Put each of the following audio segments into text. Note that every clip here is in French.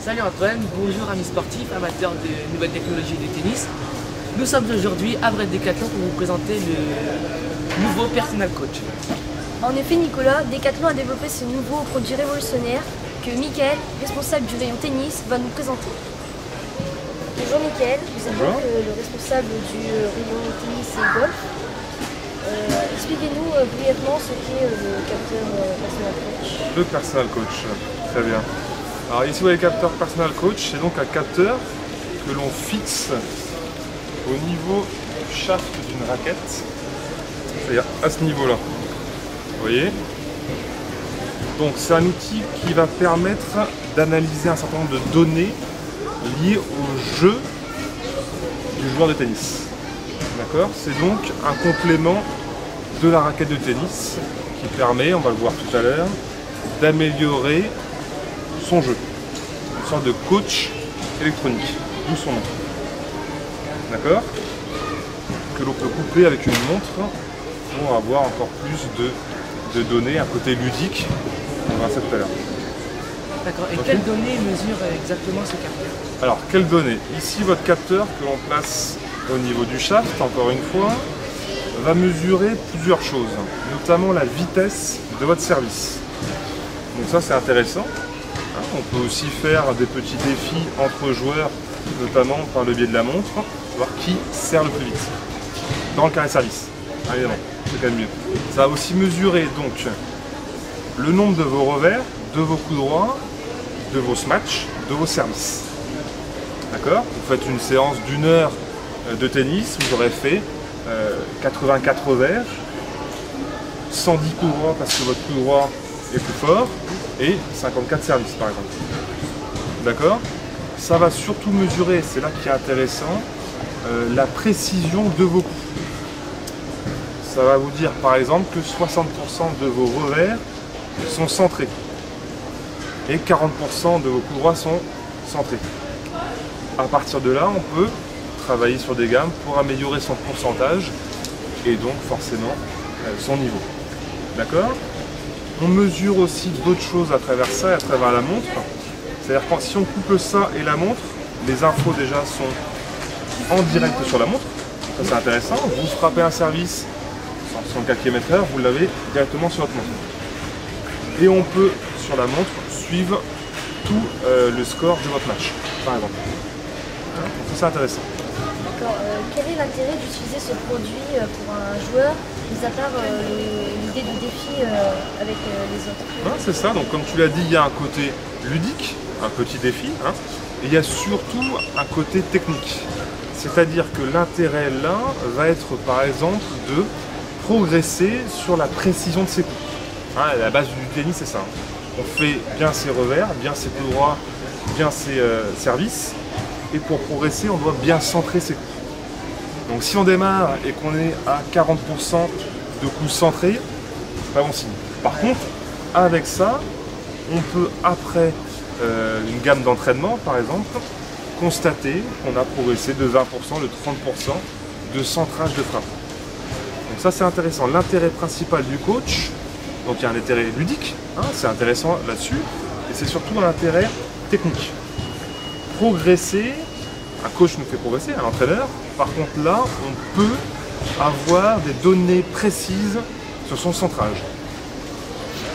Salut Antoine, bonjour amis sportifs, amateurs de nouvelles technologies de tennis. Nous sommes aujourd'hui à Vrai Décathlon pour vous présenter le nouveau Personal Coach. En effet Nicolas, Decathlon a développé ce nouveau produit révolutionnaire que Mickaël, responsable du rayon tennis, va nous présenter. Bonjour Mickaël, vous êtes donc le responsable du rayon tennis et golf. Expliquez-nous brièvement ce qu'est le capteur Personal Coach. Le Personal Coach, très bien. Alors ici vous voyez le capteur Personal Coach, c'est donc un capteur que l'on fixe au niveau du shaft d'une raquette, c'est-à-dire à ce niveau-là. Vous voyez? Donc c'est un outil qui va permettre d'analyser un certain nombre de données liées au jeu du joueur de tennis. D'accord? C'est donc un complément de la raquette de tennis qui permet, on va le voir tout à l'heure, d'améliorer son jeu. Une sorte de coach électronique, d'où son nom. D'accord? Que l'on peut coupler avec une montre pour avoir encore plus de données, un côté ludique. On verra ça tout à l'heure. D'accord, et quelles données mesure exactement ce capteur? Alors, quelles données? Ici, votre capteur que l'on place au niveau du shaft, encore une fois, va mesurer plusieurs choses, notamment la vitesse de votre service. Donc ça, c'est intéressant. On peut aussi faire des petits défis entre joueurs, notamment par le biais de la montre, voir qui sert le plus vite. Dans le carré service, évidemment, c'est quand même mieux. Ça va aussi mesurer donc le nombre de vos revers, de vos coups droits, de vos smash, de vos services. D'accord? Vous faites une séance d'1 heure de tennis, vous aurez fait 84 revers, 110 coups droits parce que votre coup droit est plus fort, et 54 services par exemple. D'accord? Ça va surtout mesurer, c'est là qui est intéressant, la précision de vos coups. Ça va vous dire par exemple que 60% de vos revers sont centrés et 40% de vos coups droits sont centrés. À partir de là, on peut travailler sur des gammes pour améliorer son pourcentage et donc forcément son niveau. D'accord? On mesure aussi d'autres choses à travers ça et à travers la montre. C'est-à-dire que si on couple ça et la montre, les infos déjà sont en direct sur la montre. Ça c'est intéressant. Vous frappez un service 164 km/h, vous l'avez directement sur votre montre. Et on peut sur la montre suivre tout le score de votre match, par exemple. Donc ça c'est intéressant. D'accord. Quel est l'intérêt d'utiliser ce produit pour un joueur, mis à part l'idée du défi avec les autres? C'est ça, donc comme tu l'as dit, il y a un côté ludique, un petit défi, et il y a surtout un côté technique. C'est-à-dire que l'intérêt là va être par exemple de progresser sur la précision de ses coups. La base du tennis c'est ça. On fait bien ses revers, bien ses coups droits, bien ses services, et pour progresser on doit bien centrer ses coups. Donc si on démarre et qu'on est à 40% de coups centrés, c'est pas bon signe. Par contre, avec ça, on peut après une gamme d'entraînement par exemple, constater qu'on a progressé de 20%, de 30% de centrage de frappe. Donc ça c'est intéressant. L'intérêt principal du coach, donc il y a un intérêt ludique, c'est intéressant là-dessus, et c'est surtout un intérêt technique. Progresser, un coach nous fait progresser, un entraîneur, par contre là on peut avoir des données précises sur son centrage.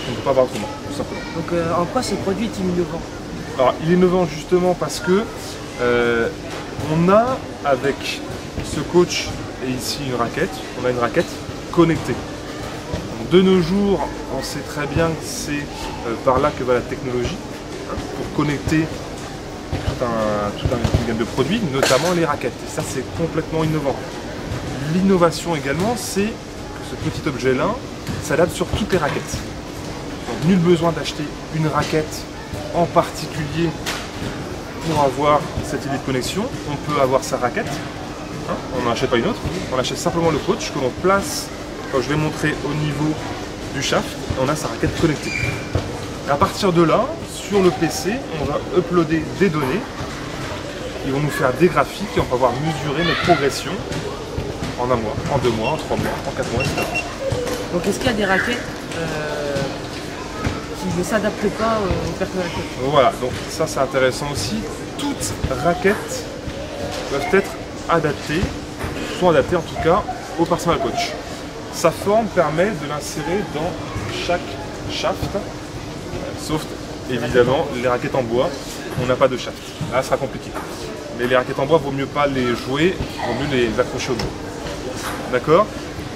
On ne peut pas avoir autrement, tout simplement. Donc en quoi ce produit est innovant? Alors il est innovant justement parce que on a avec ce coach et ici une raquette, on a une raquette connectée. Donc, de nos jours, on sait très bien que c'est par là que va la technologie, pour connecter toute une gamme de produits, notamment les raquettes. Et ça c'est complètement innovant. L'innovation également, c'est que ce petit objet-là s'adapte sur toutes les raquettes. Donc nul besoin d'acheter une raquette en particulier pour avoir cette idée de connexion. On peut avoir sa raquette, on n'en achète pas une autre, on achète simplement le coach que l'on place, comme je vais montrer au niveau du shaft, et on a sa raquette connectée. Et à partir de là, sur le PC, on va uploader des données, ils vont nous faire des graphiques et on va pouvoir mesurer nos progressions en 1 mois, en 2 mois, en 3 mois, en 4 mois, etc. Donc est-ce qu'il y a des raquettes qui ne s'adaptent pas au personnel coach. Voilà, donc ça c'est intéressant aussi. Toutes raquettes peuvent être adaptées, sont adaptées en tout cas au personal coach. Sa forme permet de l'insérer dans chaque shaft, sauf évidemment les raquettes en bois, on n'a pas de shaft. Là, ça sera compliqué. Mais les raquettes en bois, vaut mieux pas les jouer, vaut mieux les accrocher au bout. D'accord?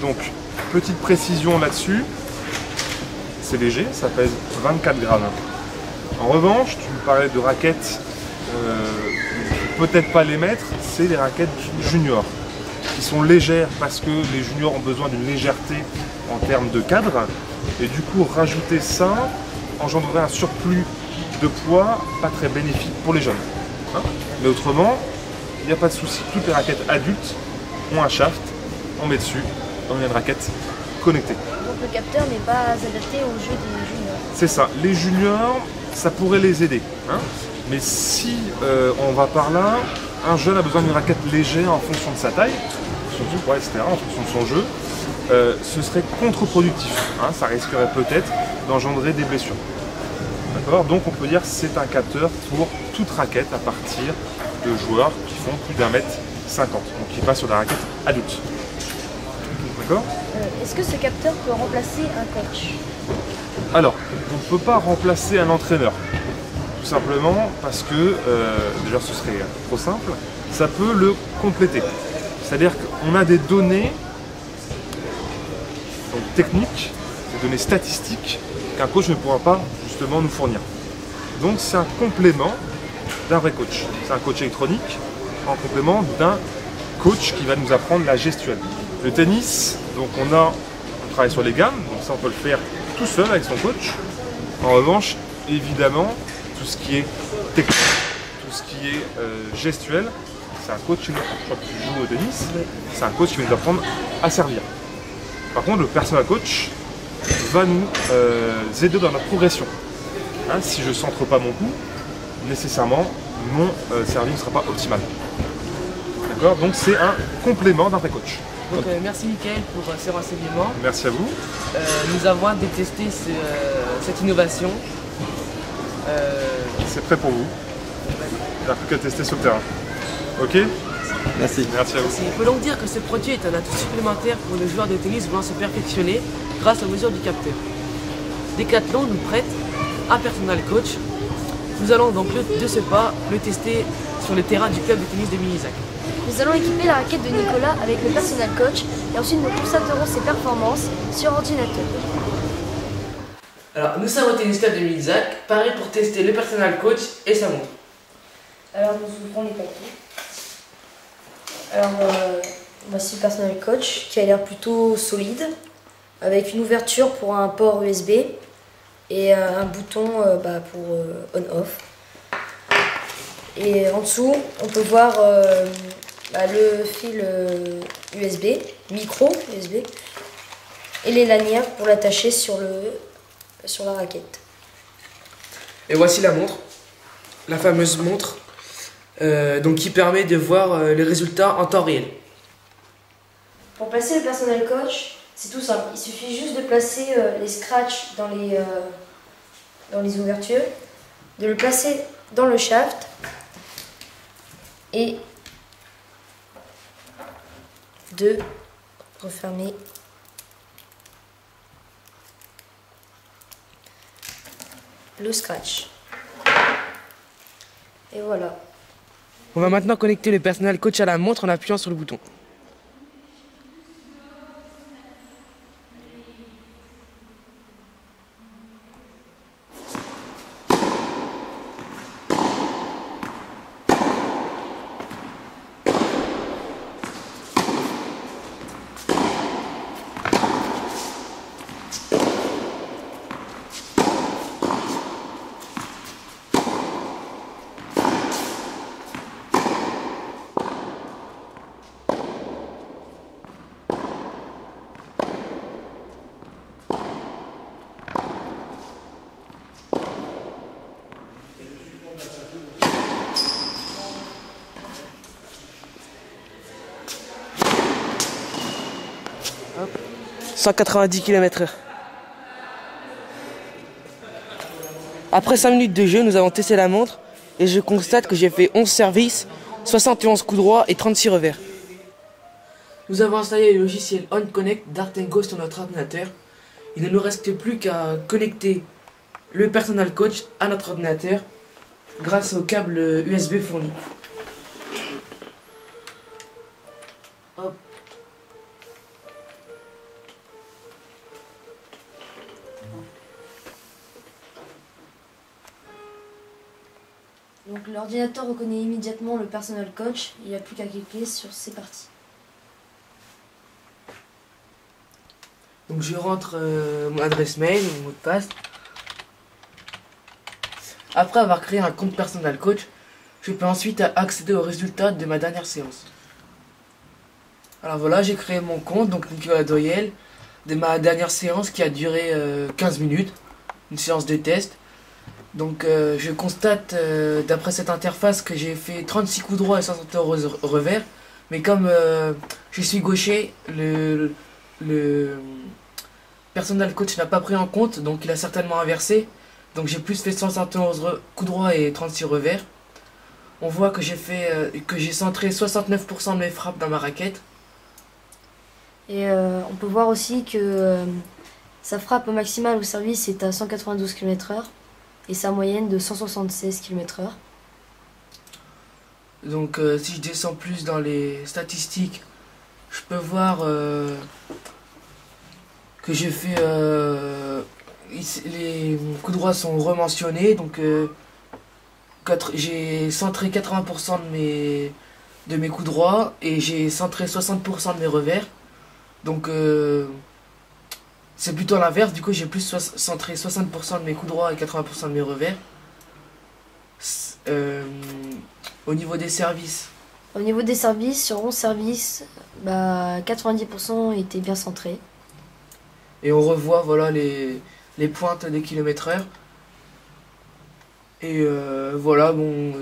Donc, petite précision là-dessus. C'est léger, ça pèse 24 grammes. En revanche, tu me parlais de raquettes, peut-être pas les mettre, c'est les raquettes juniors, qui sont légères parce que les juniors ont besoin d'une légèreté en termes de cadre. Et du coup, rajouter ça engendrerait un surplus de poids pas très bénéfique pour les jeunes. Hein? Mais autrement, il n'y a pas de souci. Toutes les raquettes adultes ont un shaft, on met dessus, on a une raquette connectée. Donc le capteur n'est pas adapté au jeu des juniors. C'est ça. Les juniors, ça pourrait les aider. Hein? Mais si on va par là, un jeune a besoin d'une raquette légère en fonction de sa taille, en fonction du poids, etc., en fonction de son jeu, ce serait contre-productif. Hein? Ça risquerait peut-être d'engendrer des blessures. D'accord? Donc on peut dire que c'est un capteur pour toute raquette à partir de joueurs qui font plus d'1,50 m, donc qui passent sur des raquettes adultes. D'accord? Est-ce que ce capteur peut remplacer un coach? Alors, on ne peut pas remplacer un entraîneur. Tout simplement parce que, déjà ce serait trop simple, ça peut le compléter. C'est-à-dire qu'on a des données donc, techniques, des données statistiques qu'un coach ne pourra pas justement nous fournir. Donc c'est un complément d'un vrai coach. C'est un coach électronique en complément d'un coach qui va nous apprendre la gestuelle. Le tennis, donc on travaille sur les gammes, donc ça on peut le faire tout seul avec son coach. En revanche, évidemment, tout ce qui est technique, tout ce qui est gestuel, c'est un coach qui nous apprend. Je crois que tu joues au tennis, c'est un coach qui va nous apprendre à servir. Par contre, le personal coach va nous aider dans notre progression. Hein, si je ne centre pas mon coup, nécessairement, mon service ne sera pas optimal. D'accord? Donc c'est un complément d'un vrai coach. Donc merci Mickaël pour ces renseignements. Merci à vous. Nous avons hâte de tester cette innovation. C'est prêt pour vous. Il n'y a plus qu'à tester sur le terrain. Ok? Merci. Merci à vous. Il faut donc dire que ce produit est un atout supplémentaire pour le joueur de tennis voulant se perfectionner grâce aux mesures du capteur. Decathlon nous prête un personal coach. Nous allons donc de ce pas le tester sur le terrain du club de tennis de Milizac. Nous allons équiper la raquette de Nicolas avec le personal coach et ensuite nous constaterons ses performances sur ordinateur. Alors nous sommes au tennis club de Milizac, pareil pour tester le personal coach et sa montre. Alors nous ouvrons les papiers. Alors voici le personal coach qui a l'air plutôt solide avec une ouverture pour un port USB et un bouton pour on-off. Et en dessous on peut voir le fil USB, micro USB et les lanières pour l'attacher sur la raquette. Et voici la montre, la fameuse montre donc qui permet de voir les résultats en temps réel. Pour placer le personal coach, c'est tout simple. Il suffit juste de placer les scratchs dans les ouvertures, de le placer dans le shaft et de refermer le scratch. Et voilà. On va maintenant connecter le personal coach à la montre en appuyant sur le bouton. Hop. 190 km/h. Après 5 minutes de jeu, nous avons testé la montre et je constate que j'ai fait 11 services, 71 coups droits et 36 revers. Nous avons installé le logiciel OnConnect d'Artengo sur notre ordinateur. Il ne nous reste plus qu'à connecter le Personal Coach à notre ordinateur grâce au câble USB fourni. Hop. Donc l'ordinateur reconnaît immédiatement le Personal Coach, il n'y a plus qu'à cliquer sur C'est parti. Donc je rentre mon adresse mail, mon mot de passe. Après avoir créé un compte Personal Coach, je peux ensuite accéder aux résultats de ma dernière séance. Alors voilà, j'ai créé mon compte, donc Nicolas Doyel, de ma dernière séance qui a duré 15 minutes, une séance de test. Donc je constate d'après cette interface que j'ai fait 36 coups droits et 60 revers. Mais comme je suis gaucher, le Personal Coach n'a pas pris en compte, donc il a certainement inversé. Donc j'ai plus fait 171 coups droits et 36 revers. On voit que j'ai centré 69% de mes frappes dans ma raquette. Et on peut voir aussi que sa frappe maximale au service est à 192 km/h et sa moyenne de 176 km/h. Donc si je descends plus dans les statistiques, je peux voir que j'ai fait les coups droits sont rementionnés, donc j'ai centré 80% de mes coups droits et j'ai centré 60% de mes revers. Donc c'est plutôt l'inverse, du coup j'ai plus centré 60% de mes coups droits et 80% de mes revers. Au niveau des services. Au niveau des services, sur 11 services, 90% étaient bien centrés. Et on revoit voilà les pointes des km/h. Et voilà, bon,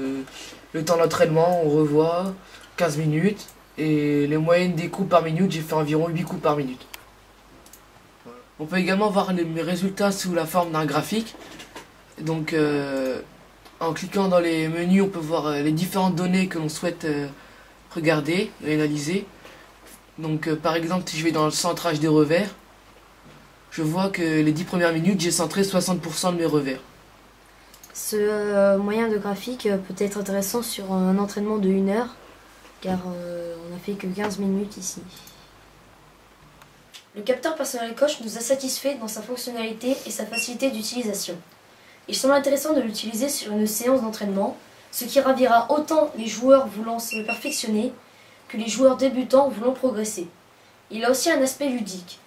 le temps d'entraînement, on revoit 15 minutes. Et les moyennes des coups par minute, j'ai fait environ 8 coups par minute. On peut également voir mes résultats sous la forme d'un graphique. Donc en cliquant dans les menus, on peut voir les différentes données que l'on souhaite regarder et analyser. Donc par exemple, si je vais dans le centrage des revers, je vois que les 10 premières minutes, j'ai centré 60% de mes revers. Ce moyen de graphique peut être intéressant sur un entraînement de 1 heure, car on n'a fait que 15 minutes ici. Le capteur Personal Coach nous a satisfait dans sa fonctionnalité et sa facilité d'utilisation. Il semble intéressant de l'utiliser sur une séance d'entraînement, ce qui ravira autant les joueurs voulant se perfectionner que les joueurs débutants voulant progresser. Il a aussi un aspect ludique.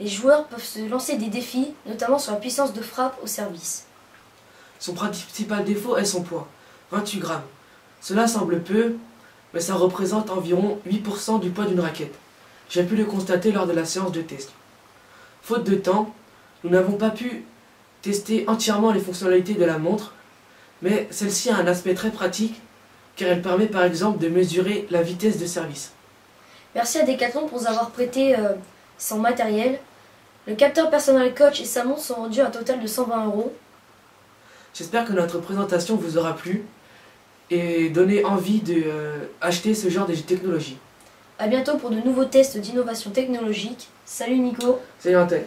Les joueurs peuvent se lancer des défis, notamment sur la puissance de frappe au service. Son principal défaut est son poids, 28 grammes. Cela semble peu, mais ça représente environ 8% du poids d'une raquette. J'ai pu le constater lors de la séance de test. Faute de temps, nous n'avons pas pu tester entièrement les fonctionnalités de la montre, mais celle-ci a un aspect très pratique, car elle permet par exemple de mesurer la vitesse de service. Merci à Decathlon pour nous avoir prêté son matériel. Le capteur Personal Coach et sa montre sont vendus à un total de 120 €. J'espère que notre présentation vous aura plu et donné envie d'acheter ce genre de technologie. A bientôt pour de nouveaux tests d'innovation technologique. Salut Nico. Salut Antel.